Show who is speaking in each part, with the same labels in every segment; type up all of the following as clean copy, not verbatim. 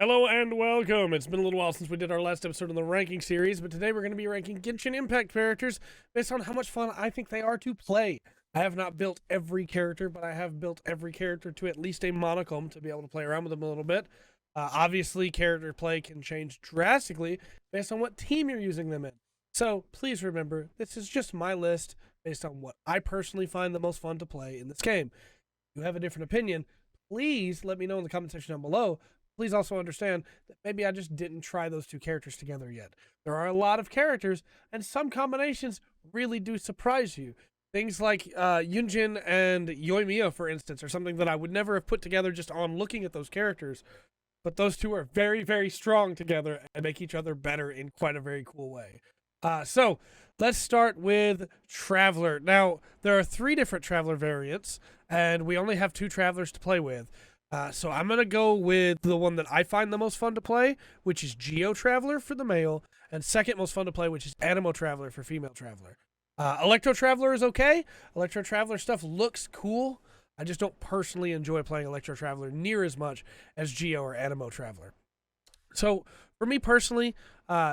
Speaker 1: Hello and welcome. It's been a little while since we did our last episode in the ranking series, but today we're going to be ranking Genshin Impact characters based on how much fun I think they are to play. I have not built every character, but I have built every character to at least a monochrome to be able to play around with them a little bit. Obviously, character play can change drastically based on what team you're using them in. So please remember, this is just my list based on what I personally find the most fun to play in this game. If you have a different opinion, please let me know in the comment section down below. Please also understand that maybe I just didn't try those two characters together yet. There are a lot of characters, and some combinations really do surprise you. Things like Yunjin and Yoimiya, for instance, are something that I would never have put together just on looking at those characters. But those two are very, very strong together and make each other better in quite a very cool way. So let's start with Traveler. Now, there are 3 different Traveler variants, and we only have 2 Travelers to play with. So I'm going to go with the one that I find the most fun to play, which is Geo Traveler for the male, and second most fun to play, which is Animo Traveler for female Traveler. Electro Traveler is okay. Electro Traveler stuff looks cool. I just don't personally enjoy playing Electro Traveler near as much as Geo or Animo Traveler. So for me personally,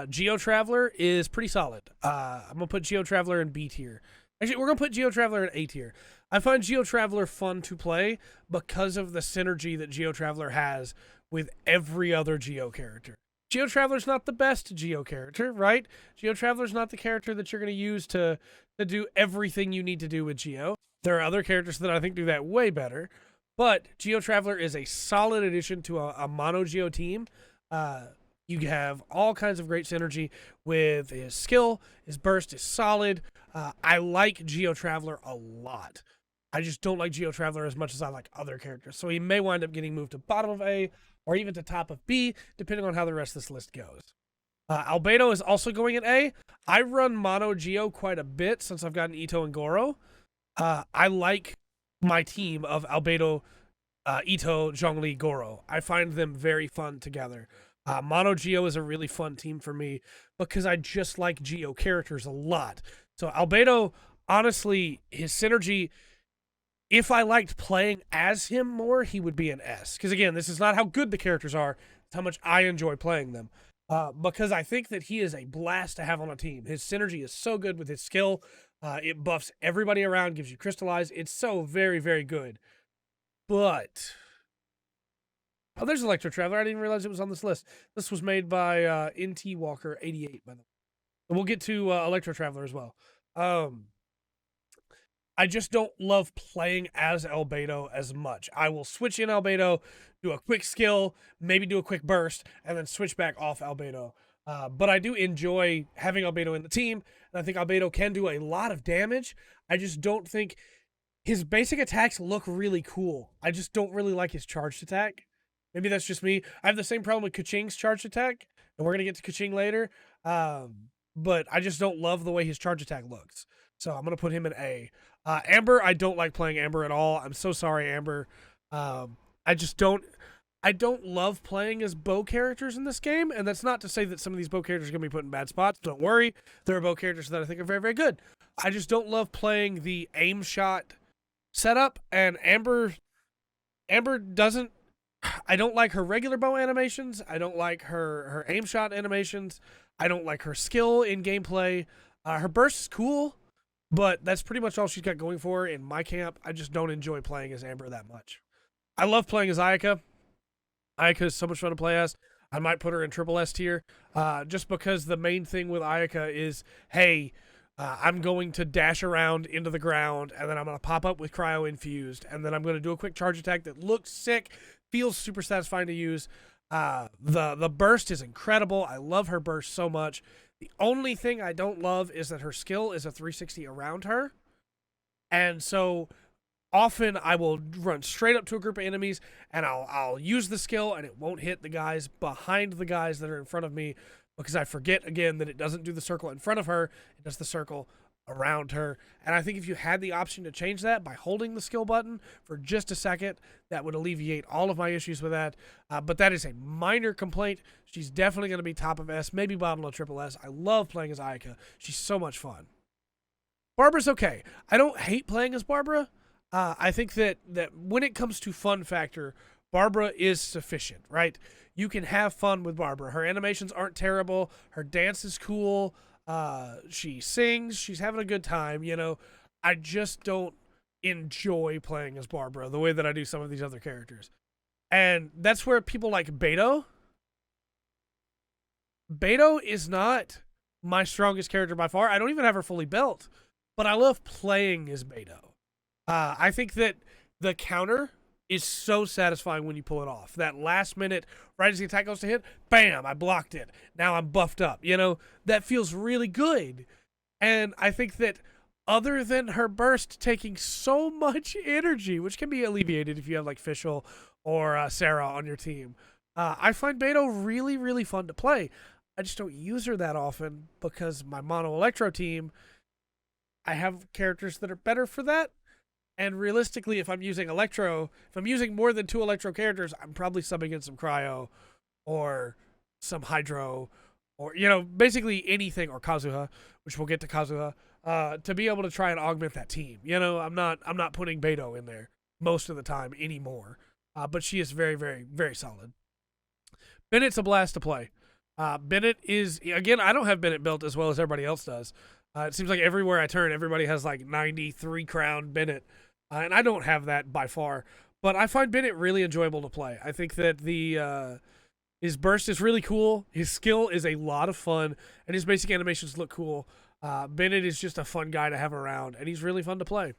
Speaker 1: Geo Traveler is pretty solid. I'm going to put Geo Traveler in B tier. Actually, we're going to put Geo Traveler in A tier. I find Geo Traveler fun to play because of the synergy that Geo Traveler has with every other Geo character. Geo Traveler's not the best Geo character, right? Geo Traveler's not the character that you're going to use to do everything you need to do with Geo. There are other characters that I think do that way better, but Geo Traveler is a solid addition to a mono Geo team. You have all kinds of great synergy with his skill. His burst is solid. I like Geo Traveler a lot. I just don't like Geo Traveler as much as I like other characters. So he may wind up getting moved to bottom of A or even to top of B, depending on how the rest of this list goes. Albedo is also going in A. I run Mono Geo quite a bit since I've gotten Ito and Goro. I like my team of Albedo, Ito, Zhongli, Goro. I find them very fun together. Mono Geo is a really fun team for me because I just like Geo characters a lot. So Albedo, honestly, his synergy, if I liked playing as him more, he would be an S. Because again, this is not how good the characters are, it's how much I enjoy playing them. Because I think that he is a blast to have on a team. His synergy is so good with his skill. It buffs everybody around, gives you crystallize. It's so very, very good. But oh, there's Electro Traveler. I didn't even realize it was on this list. This was made by NT Walker 88, by the way. And we'll get to Electro Traveler as well. I just don't love playing as Albedo as much. I will switch in Albedo, do a quick skill, maybe do a quick burst, and then switch back off Albedo. But I do enjoy having Albedo in the team, and I think Albedo can do a lot of damage. I just don't think his basic attacks look really cool. I just don't really like his charged attack. Maybe that's just me. I have the same problem with Keqing's charged attack, and we're going to get to Keqing later. But I just don't love the way his charge attack looks. So I'm going to put him in A. Amber, I don't like playing Amber at all. I'm so sorry, Amber. I don't love playing as bow characters in this game, and that's not to say that some of these bow characters are going to be put in bad spots. Don't worry. There are bow characters that I think are very, very good. I just don't love playing the aim shot setup, and Amber doesn't. I don't like her regular bow animations. I don't like her aim shot animations. I don't like her skill in gameplay. Her burst is cool, but that's pretty much all she's got going for her in my camp. I just don't enjoy playing as Amber that much. I love playing as Ayaka. Ayaka is so much fun to play as. I might put her in triple S tier, just because the main thing with Ayaka is, hey, I'm going to dash around into the ground, and then I'm going to pop up with Cryo infused, and then I'm going to do a quick charge attack that looks sick, feels super satisfying to use. The burst is incredible. I love her burst so much. The only thing I don't love is that her skill is a 360 around her. And so often I will run straight up to a group of enemies and I'll use the skill and it won't hit the guys behind the guys that are in front of me because I forget again that it doesn't do the circle in front of her. It does the circle around her. And I think if you had the option to change that by holding the skill button for just a second, that would alleviate all of my issues with that. But that is a minor complaint. She's definitely going to be top of S, maybe bottom of triple S. I love playing as Ayaka. She's so much fun. Barbara's okay. I don't hate playing as Barbara. I think that when it comes to fun factor, Barbara is sufficient, right? You can have fun with Barbara. Her animations aren't terrible. Her dance is cool. She sings. She's having a good time. I just don't enjoy playing as Barbara the way that I do some of these other characters. And that's where people like Beto. Beto is not my strongest character by far. I don't even have her fully built, but I love playing as Beto. I think that the counter is so satisfying when you pull it off. That last minute, right as the attack goes to hit, bam, I blocked it. Now I'm buffed up. That feels really good. And I think that other than her burst taking so much energy, which can be alleviated if you have like Fishel or Sarah on your team, I find Beto really, really fun to play. I just don't use her that often because my mono electro team, I have characters that are better for that. And realistically, if I'm using more than 2 electro characters, I'm probably subbing in some cryo or some hydro or, basically anything, or Kazuha, which we'll get to Kazuha, to be able to try and augment that team. I'm not putting Beto in there most of the time anymore. But she is very, very, very solid. Bennett's a blast to play. Bennett is, again, I don't have Bennett built as well as everybody else does. It seems like everywhere I turn, everybody has like 93 crown Bennett. And I don't have that by far. But I find Bennett really enjoyable to play. I think that his burst is really cool. His skill is a lot of fun. And his basic animations look cool. Bennett is just a fun guy to have around. And he's really fun to play.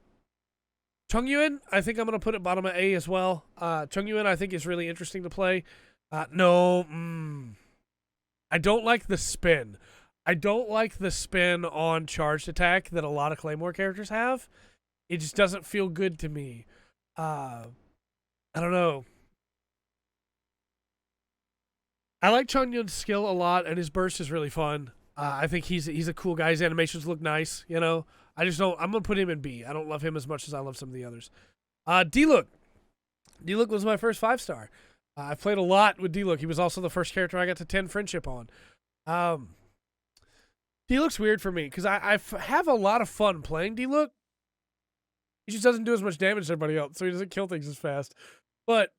Speaker 1: Cheongyuan, I think I'm going to put it bottom of A as well. Cheongyuan, I think, is really interesting to play. I don't like the spin. I don't like the spin on charged attack that a lot of Claymore characters have. It just doesn't feel good to me. I don't know. I like Cheongyuan's skill a lot, and his burst is really fun. I think he's a cool guy. His animations look nice, I just don't. I'm gonna put him in B. I don't love him as much as I love some of the others. D-Look. D-Look was my first 5-star. I played a lot with D-Look. He was also the first character I got to 10 friendship on. D-Look's weird for me because I have a lot of fun playing D-Look. He just doesn't do as much damage as everybody else, so he doesn't kill things as fast. But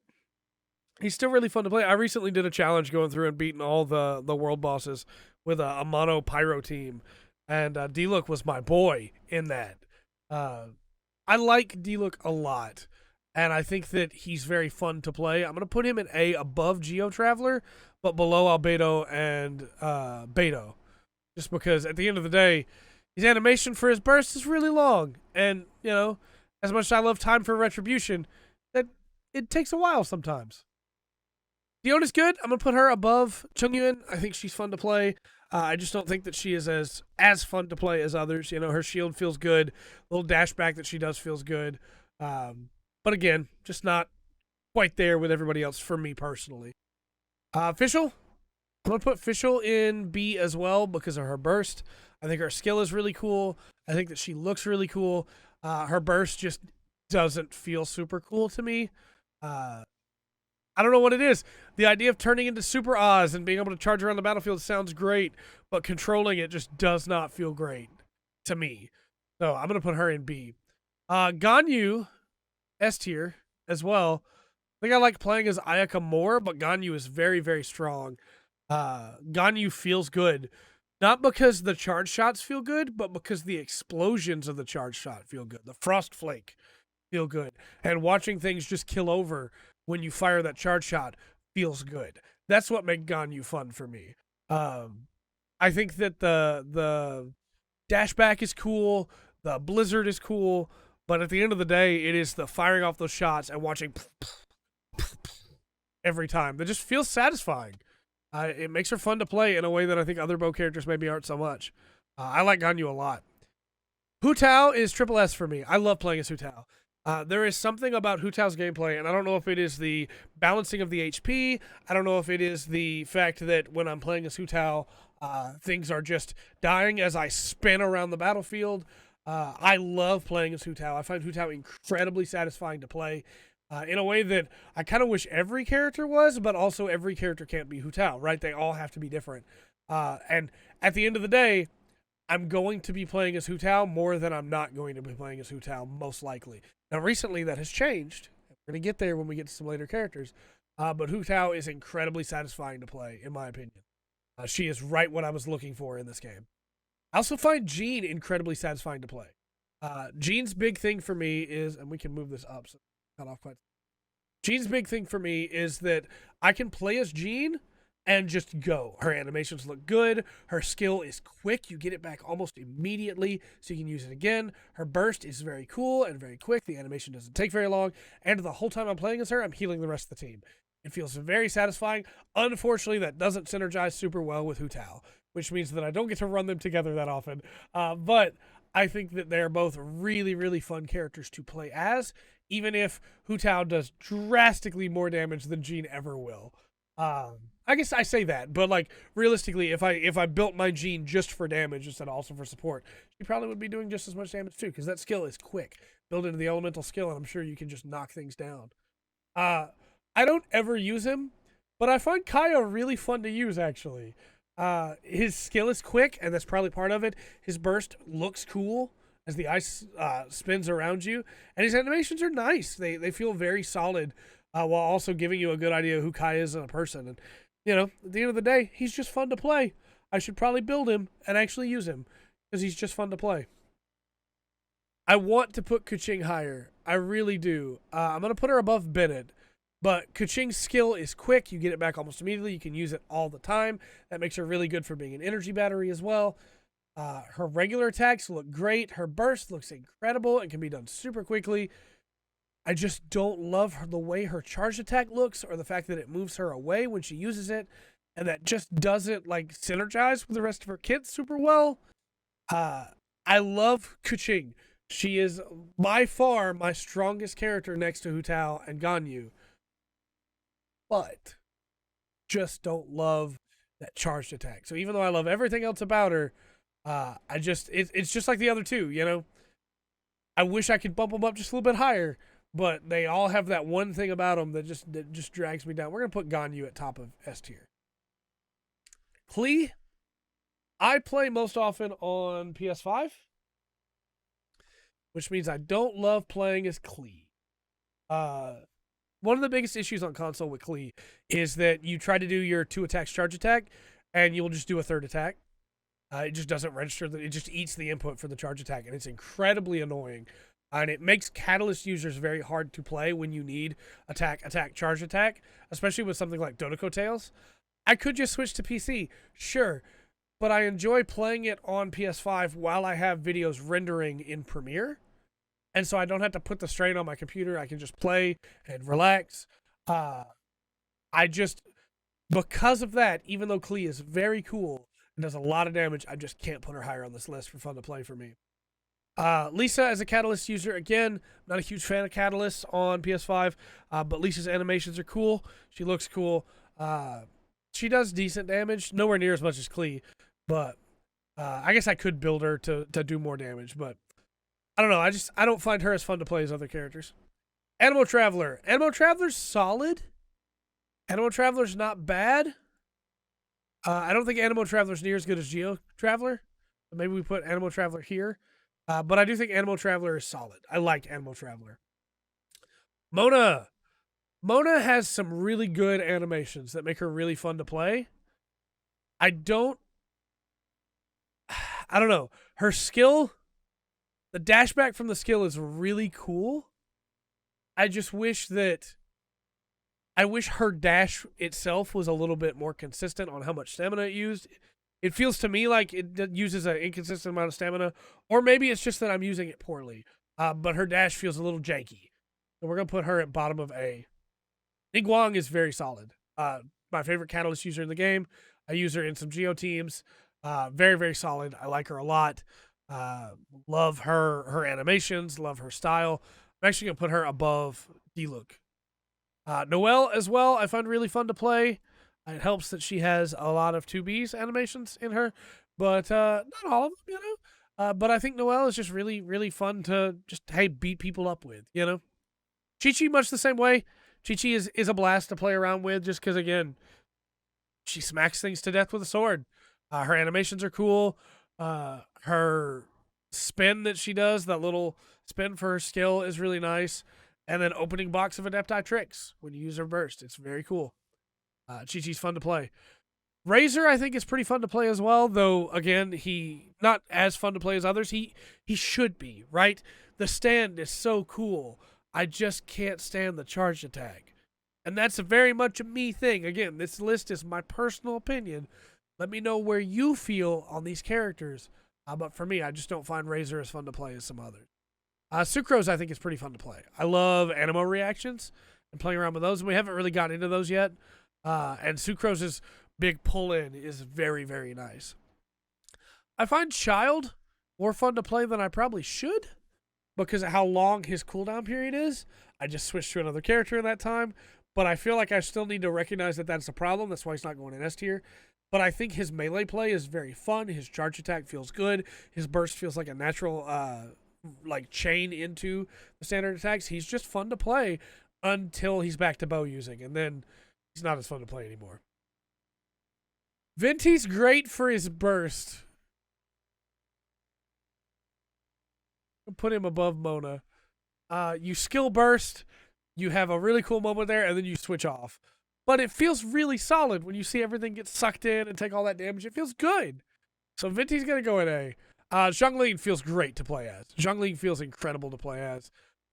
Speaker 1: he's still really fun to play. I recently did a challenge going through and beating all the world bosses with a mono pyro team. And D-Look was my boy in that. I like D-Look a lot. And I think that he's very fun to play. I'm going to put him in A above Geo Traveler, but below Albedo and Beto. Just because at the end of the day, his animation for his burst is really long. And, as much as I love Time for Retribution, that it takes a while sometimes. Fiona's good. I'm going to put her above Cheongyuan. I think she's fun to play. I just don't think that she is as fun to play as others. Her shield feels good. The little dash back that she does feels good. But again, just not quite there with everybody else for me personally. Fishel. I'm going to put Fishel in B as well because of her burst. I think her skill is really cool. I think that she looks really cool. Her burst just doesn't feel super cool to me. I don't know what it is. The idea of turning into Super Oz and being able to charge around the battlefield sounds great, but controlling it just does not feel great to me. So I'm going to put her in B. Ganyu, S tier as well. I think I like playing as Ayaka more, but Ganyu is very, very strong. Ganyu feels good. Not because the charge shots feel good, but because the explosions of the charge shot feel good. The frost flake feel good. And watching things just kill over when you fire that charge shot feels good. That's what makes Ganyu fun for me. I think that the dashback is cool. The blizzard is cool. But at the end of the day, it is the firing off those shots and watching every time that just feels satisfying. It makes her fun to play in a way that I think other bow characters maybe aren't so much. I like Ganyu a lot. Hu Tao is triple S for me. I love playing as Hu Tao. There is something about Hu Tao's gameplay, and I don't know if it is the balancing of the HP. I don't know if it is the fact that when I'm playing as Hu Tao, things are just dying as I spin around the battlefield. I love playing as Hu Tao. I find Hu Tao incredibly satisfying to play. In a way that I kind of wish every character was, but also every character can't be Hu Tao, right? They all have to be different. And at the end of the day, I'm going to be playing as Hu Tao more than I'm not going to be playing as Hu Tao, most likely. Now, recently that has changed. We're going to get there when we get to some later characters. But Hu Tao is incredibly satisfying to play, in my opinion. She is right what I was looking for in this game. I also find Jean incredibly satisfying to play. Jean's big thing for me is, and we can move this up, so cut off quite. Jean's big thing for me is that I can play as Jean and just go. Her animations look good. Her skill is quick. You get it back almost immediately, so you can use it again. Her burst is very cool and very quick. The animation doesn't take very long. And the whole time I'm playing as her, I'm healing the rest of the team. It feels very satisfying. Unfortunately, that doesn't synergize super well with Hu Tao, which means that I don't get to run them together that often. But I think that they're both really, really fun characters to play as, even if Hu Tao does drastically more damage than Jean ever will. I guess I say that, but like realistically, if I built my Jean just for damage instead of also for support, she probably would be doing just as much damage too, because that skill is quick, built into the elemental skill, and I'm sure you can just knock things down. I don't ever use him, but I find Kaio really fun to use, actually. His skill is quick, and that's probably part of it. His burst looks cool as the ice spins around you, and his animations are nice. They feel very solid, while also giving you a good idea of who Kai is as a person. And, you know, at the end of the day, he's just fun to play. I should probably build him and actually use him, because he's just fun to play. I want to put Kuching higher. I really do. I'm going to put her above Bennett. But Kuching's skill is quick. You get it back almost immediately. You can use it all the time. That makes her really good for being an energy battery as well. Her regular attacks look great. Her burst looks incredible and can be done super quickly. I just don't love the way her charge attack looks, or the fact that it moves her away when she uses it, and that just doesn't like synergize with the rest of her kit super well. I love Kuching. She is by far my strongest character next to Hu Tao and Ganyu. But just don't love that charged attack. So even though I love everything else about her, it's just like the other two, you know? I wish I could bump them up just a little bit higher, but they all have that one thing about them that just drags me down. We're going to put Ganyu at top of S tier. Klee, I play most often on PS5, which means I don't love playing as Klee. One of the biggest issues on console with Klee is that you try to do your 2 attacks charge attack, and you'll just do a 3rd attack. It just doesn't register. It just eats the input for the charge attack, and it's incredibly annoying. And it makes Catalyst users very hard to play when you need attack, charge attack, especially with something like Dodoko Tales. I could just switch to PC, sure, but I enjoy playing it on PS5 while I have videos rendering in Premiere. And so I don't have to put the strain on my computer. I can just play and relax. Because of that, even though Klee is very cool and does a lot of damage, I just can't put her higher on this list for fun to play for me. Lisa, as a Catalyst user, again, not a huge fan of Catalyst on PS5, but Lisa's animations are cool. She looks cool. She does decent damage, nowhere near as much as Klee, but I guess I could build her to do more damage, but I don't know. I don't find her as fun to play as other characters. Animal Traveler. Animal Traveler's solid. Animal Traveler's not bad. I don't think Animal Traveler's near as good as Geo Traveler. Maybe we put Animal Traveler here. But I do think Animal Traveler is solid. I like Animal Traveler. Mona. Mona has some really good animations that make her really fun to play. I don't know. Her skill, the dashback from the skill is really cool. I just wish her dash itself was a little bit more consistent on how much stamina it used. It feels to me like it uses an inconsistent amount of stamina, or maybe it's just that I'm using it poorly. But her dash feels a little janky. So we're going to put her at bottom of A. Jinyoung is very solid. My favorite Catalyst user in the game. I use her in some Geo teams. Very, very solid. I like her a lot. Love her animations. Love her style. I'm actually going to put her above D-Look. Noelle as well, I find really fun to play. It helps that she has a lot of 2Bs animations in her, but not all of them, you know. But I think Noelle is just really, really fun to just, hey, beat people up with, you know. Chi-Chi, much the same way. Chi-Chi is a blast to play around with just because, again, she smacks things to death with a sword. Her animations are cool. Her spin that she does, that little spin for her skill, is really nice. And then opening box of Adepti Tricks when you use her burst. It's very cool. Chi-Chi's fun to play. Razor, I think, is pretty fun to play as well, though, again, he not as fun to play as others. He should be, right? The stand is so cool. I just can't stand the charge attack. And that's very much a me thing. Again, this list is my personal opinion. Let me know where you feel on these characters. But for me, I just don't find Razor as fun to play as some others. Sucrose, I think, is pretty fun to play. I love Animo reactions and playing around with those. And we haven't really gotten into those yet. And Sucrose's big pull-in is very, very nice. I find Child more fun to play than I probably should because of how long his cooldown period is. I just switched to another character in that time, but I feel like I still need to recognize that that's a problem. That's why he's not going in S tier. But I think his melee play is very fun. His charge attack feels good. His burst feels like a natural chain into the standard attacks. He's just fun to play until he's back to bow using, and then he's not as fun to play anymore. Venti's great for his burst. I'll put him above Mona. You skill burst, you have a really cool moment there, and then you switch off. But it feels really solid when you see everything get sucked in and take all that damage. It feels good. So Venti's going to go in A. Zhongling feels great to play as. Zhongling feels incredible to play as.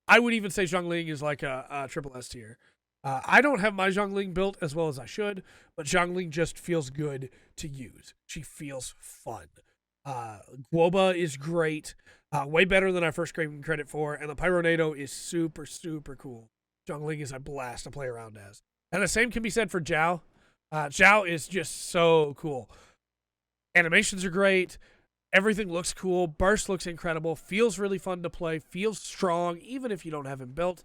Speaker 1: I would even say Zhongling is like a triple S tier. I don't have my Zhongling built as well as I should, but Zhongling just feels good to use. She feels fun. Guoba is great. Way better than I first gave him credit for, and the Pyronado is super, super cool. Zhongling is a blast to play around as. And the same can be said for Zhao. Zhao is just so cool. Animations are great. Everything looks cool. Burst looks incredible. Feels really fun to play. Feels strong, even if you don't have him built.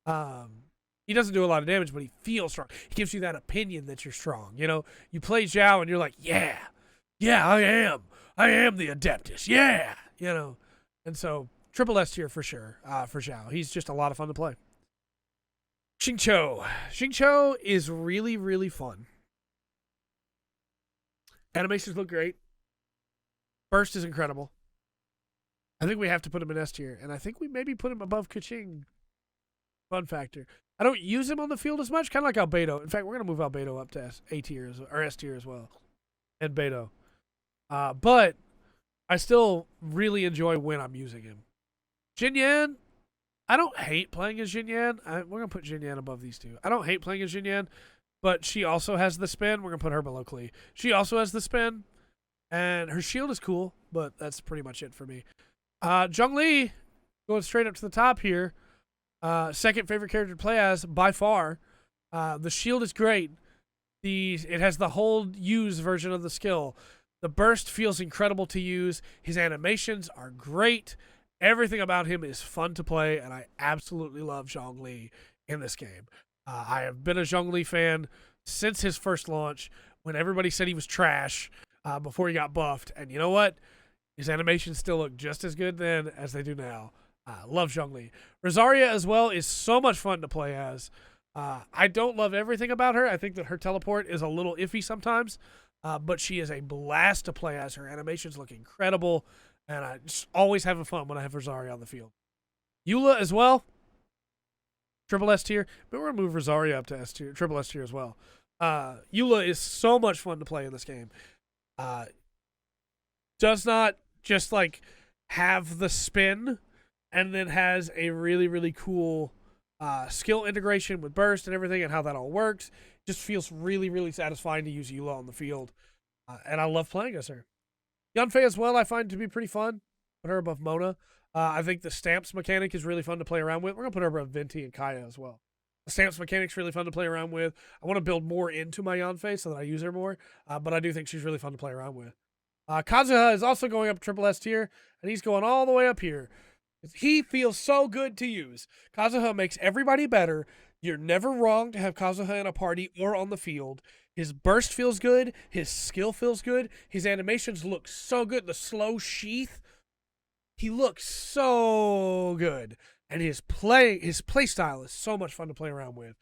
Speaker 1: He doesn't do a lot of damage, but he feels strong. He gives you that opinion that you're strong. You know, you play Zhao and you're like, yeah, I am. I am the Adeptus. Yeah, you know. And so, triple S tier for sure for Zhao. He's just a lot of fun to play. Xingqiu. Xingqiu is really, really fun. Animations look great. Burst is incredible. I think we have to put him in S tier, and I think we maybe put him above Keqing. Fun factor. I don't use him on the field as much, kind of like Albedo. In fact, we're going to move Albedo up to A tier or S tier as well. And Beto. But I still really enjoy when I'm using him. Jinyoung, I don't hate playing as Jinyoung. We're going to put Jinyoung above these two. I don't hate playing as Jinyoung, but she also has the spin. We're going to put her below Klee. She also has the spin, and her shield is cool, but that's pretty much it for me. Zhongli, going straight up to the top here. Second favorite character to play as by far. The shield is great. It has the hold use version of the skill. The burst feels incredible to use. His animations are great. Everything about him is fun to play, and I absolutely love Zhongli in this game. I have been a Zhongli fan since his first launch, when everybody said he was trash before he got buffed. And you know what? His animations still look just as good then as they do now. Love Zhongli. Rosaria as well is so much fun to play as. I don't love everything about her. I think that her teleport is a little iffy sometimes, but she is a blast to play as. Her animations look incredible, and I just always having fun when I have Rosaria on the field. Eula as well. Triple S tier, but we're going to move Rosaria up to S tier, triple S tier as well. Eula is so much fun to play in this game. Does not just like have the spin, and then has a really, really cool skill integration with burst and everything and how that all works. Just feels really, really satisfying to use Eula on the field. And I love playing as her. Yanfei as well, I find to be pretty fun. Put her above Mona. I think the stamps mechanic is really fun to play around with. We're going to put her above Venti and Kaio as well. The stamps mechanic's really fun to play around with. I want to build more into my Yanfei so that I use her more. But I do think she's really fun to play around with. Kazuha is also going up triple S tier, and he's going all the way up here. He feels so good to use. Kazuha makes everybody better. You're never wrong to have Kazuha in a party or on the field. His burst feels good. His skill feels good. His animations look so good. The slow sheath, he looks so good. And his play style is so much fun to play around with.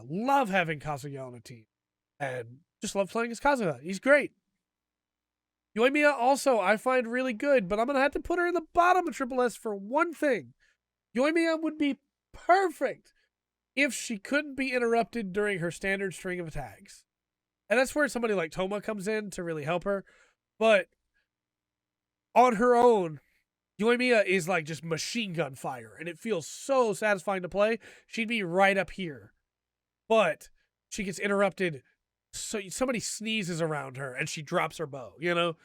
Speaker 1: Love having Kazuya on a team. And just love playing as Kazuha. He's great. Yoimiya also I find really good, but I'm going to have to put her in the bottom of Triple S for one thing. Yoimiya would be perfect if she couldn't be interrupted during her standard string of attacks. And that's where somebody like Toma comes in to really help her. But on her own, Yoimiya is like just machine gun fire, and it feels so satisfying to play. She'd be right up here. But she gets interrupted, so somebody sneezes around her, and she drops her bow, you know?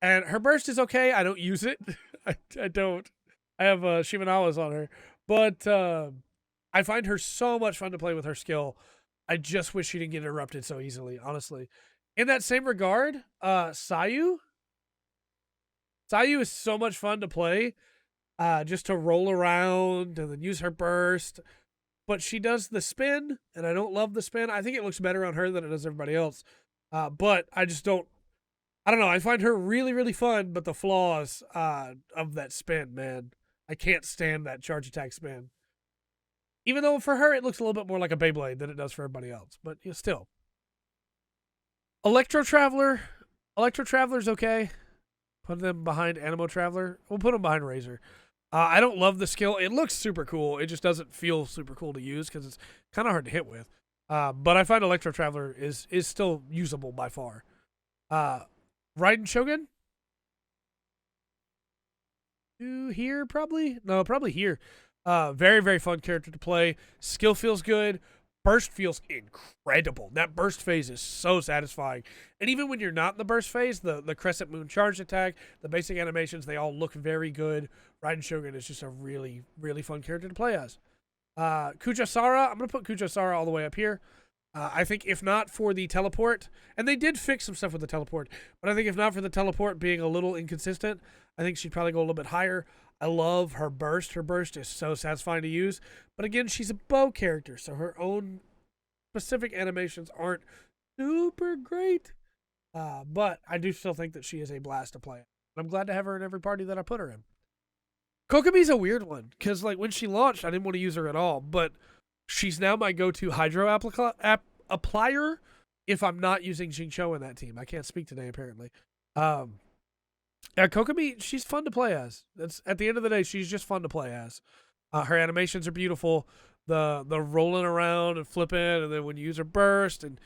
Speaker 1: And her burst is okay. I don't use it. I don't. I have Shimanawa's on her. But I find her so much fun to play with her skill. I just wish she didn't get interrupted so easily, honestly. In that same regard, Sayu. Sayu is so much fun to play. Just to roll around and then use her burst. But she does the spin, and I don't love the spin. I think it looks better on her than it does everybody else. But I just don't. I don't know. I find her really, really fun, but the flaws of that spin, man. I can't stand that charge attack spin. Even though for her, it looks a little bit more like a Beyblade than it does for everybody else. But still. Electro Traveler. Electro Traveler's okay. Put them behind Animo Traveler. We'll put them behind Razor. I don't love the skill. It looks super cool. It just doesn't feel super cool to use because it's kind of hard to hit with. But I find Electro Traveler is still usable by far. Raiden Shogun? Here, probably? No, probably here. Very, very fun character to play. Skill feels good. Burst feels incredible. That burst phase is so satisfying. And even when you're not in the burst phase, the Crescent Moon charge attack, the basic animations, they all look very good. Raiden Shogun is just a really, really fun character to play as. Kuchasara, I'm going to put Kuchasara all the way up here. I think if not for the teleport, and they did fix some stuff with the teleport, but I think if not for the teleport being a little inconsistent, I think she'd probably go a little bit higher. I love her burst. Her burst is so satisfying to use. But again, she's a bow character, so her own specific animations aren't super great. But I do still think that she is a blast to play. I'm glad to have her in every party that I put her in. Kokomi's a weird one, because like when she launched, I didn't want to use her at all, but she's now my go-to Hydro applier if I'm not using Jinyoung in that team. I can't speak today, apparently. Kokomi, she's fun to play as. That's at the end of the day, she's just fun to play as. Her animations are beautiful. The rolling around and flipping, and then when you use her burst, and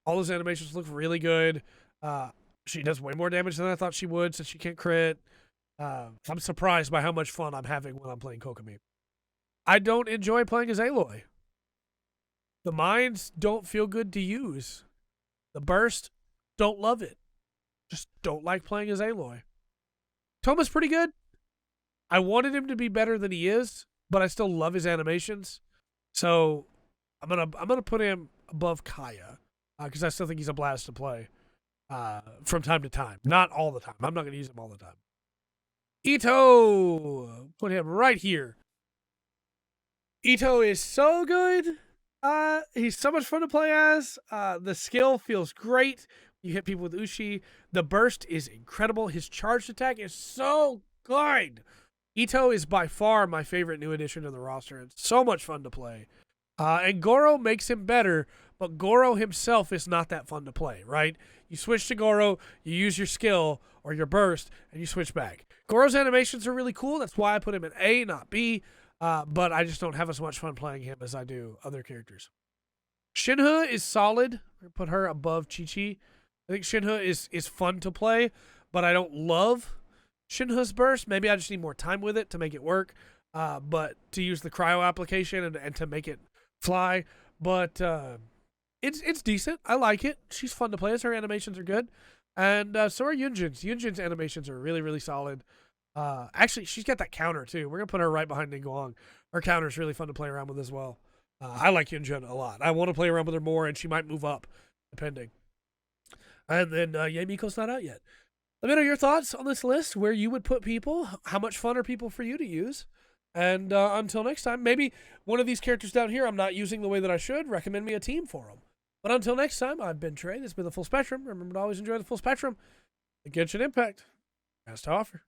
Speaker 1: all those animations look really good. She does way more damage than I thought she would, since she can't crit. I'm surprised by how much fun I'm having when I'm playing Kokomi. I don't enjoy playing as Aloy. The mines don't feel good to use. The burst, don't love it. Just don't like playing as Aloy. Toma's pretty good. I wanted him to be better than he is, but I still love his animations. So I'm gonna put him above Kaio because I still think he's a blast to play from time to time. Not all the time. I'm not gonna use him all the time. Ito, put him right here. Ito is so good. He's so much fun to play as. The skill feels great. You hit people with Ushi. The burst is incredible. His charged attack is so good. Ito is by far my favorite new addition to the roster. It's so much fun to play. And Goro makes him better, but Goro himself is not that fun to play, right? You switch to Goro, you use your skill or your burst, and you switch back. Goro's animations are really cool. That's why I put him in A, not B. But I just don't have as much fun playing him as I do other characters. Shinhu is solid. We're going to put her above Chi-Chi. I think Shinhu is fun to play, but I don't love Shinhu's burst. Maybe I just need more time with it to make it work. But to use the cryo application and to make it fly. But it's decent. I like it. She's fun to play as. Her animations are good. And so are Yunjin's. Yunjin's animations are really, really solid. Actually, she's got that counter, too. We're going to put her right behind Ningguang. Her counter is really fun to play around with as well. I like Yunjin a lot. I want to play around with her more, and she might move up, depending. And then Yamiko's not out yet. Let me know your thoughts on this list, where you would put people. How much fun are people for you to use? And until next time, maybe one of these characters down here I'm not using the way that I should. Recommend me a team for them. But until next time, I've been Trey. This has been the Full Spectrum. Remember to always enjoy the full spectrum. The Genshin Impact has to offer.